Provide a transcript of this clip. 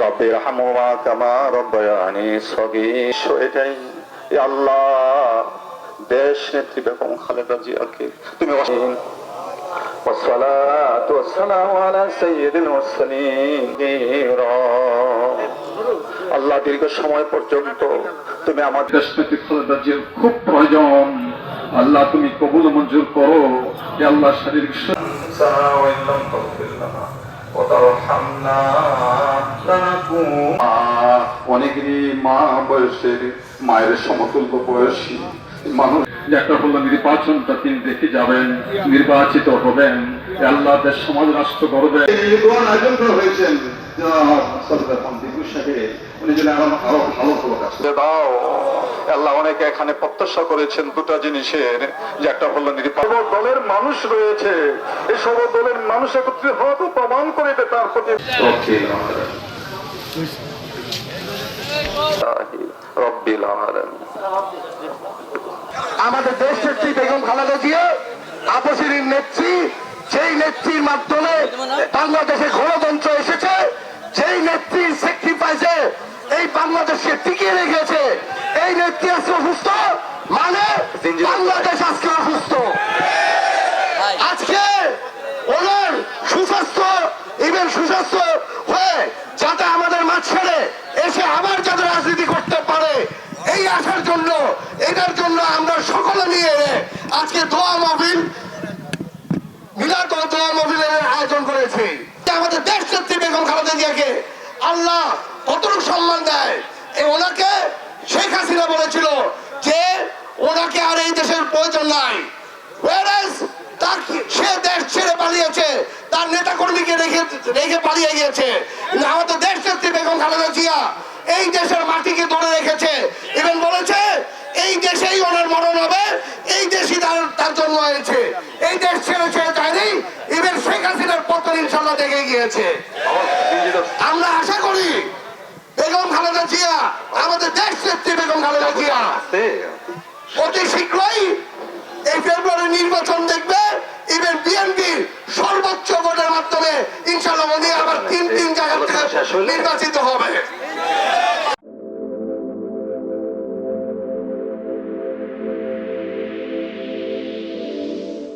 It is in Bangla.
রব্বির হামহুমা কামা রব্বায়ানি সগীর। এটাই আল্লাহ দেশ নেত্রী বেগম খালেদা জিয়াকে তুমি والصلاة والسلام على سيد المرسلين। আল্লাহ দীর্ঘ সময় পর্যন্ত তুমি আমাদের দেশ নেত্রী খালেদা জিয়ার খুব প্রয়োজন। আল্লাহ তুমি কবুল মঞ্জুর করো। আল্লাহ শারীরিক অনেকেরই মা বয়সের মায়ের সমতুল্য বয়সী মানুষ একটা হলো নির্বাচনটা তিনি দেখে যাবেন, নির্বাচিত হবেন, আল্লাহ দেশ সমাজ রাষ্ট্র করবেন। আয়োজন করা হয়েছেন আল্লাহ অনেকে এখানে প্রত্যাশা করেছেন দুটা জিনিসের, যে একটা হলো নির্বাচন। দলের মানুষ রয়েছে, এই সব দলের মানুষ একত্রিত হওয়া তো প্রমাণ করে তার প্রতি রব্বিল আলামিন। আমাদের দেশ নেত্রী বেগম খালেদা জিয়া আপসের নেত্রী, যেই নেত্রীর মাধ্যমে বাংলাদেশে গণতন্ত্র এসেছে, যেই নেত্রীর স্যাক্রিফাইসে এই বাংলাদেশকে টিকিয়ে রেখেছে, এই নেত্রী আজকে অসুস্থ মানে বাংলাদেশ আজকে অসুস্থ। আজকে ওনার সুস্বাস্থ্য, ইভেন সুস্বাস্থ্য হয়ে যাতে আমাদের মাঝখানে এসে আবার যাতে রাজনীতি করতে পারে, এই আসার জন্য, এটার জন্য আমরা সকলে নিয়ে আজকে দোয়া মাহফিল, মিলাদ দোয়া মাহফিলের আয়োজন করেছি। আমাদের দেশ নেত্রী বেগম খালেদা জিয়াকে আল্লাহ কতটুকু সম্মান দেয়। ওনাকে শেখ হাসিনা বলেছিল যে ওনাকে আর এই দেশের প্রয়োজন নাই, সে দেশ ছেড়ে পালিয়েছে, তার নেতা কর্মীকে রেখে পালিয়ে গিয়েছে। আমাদের দেশ নেত্রী বেগম খালেদা জিয়া এই দেশের মাটিকে ধরে রেখেছে, এবং বলেছে এই দেশেই ওনার মরণ হবে, এই দেশই তার জন্ম হয়েছে, এই দেশ ছেড়ে যায়নি। ইভেন শেখ হাসিনার পতন ইনশাল্লাহ দেখে গিয়েছে। আমরা আশা করি বেগম খালেদা জিয়া, আমাদের দেশ নেত্রী বেগম খালেদা জিয়া অতি শীঘ্রই এই ফেব্রুয়ারি নির্বাচন দেখবে, ইভেন বিএনপির সর্বোচ্চ ভোটের মাধ্যমে ইনশাল্লাহ উনি আবার তিন জায়গা থেকে নির্বাচিত হবে।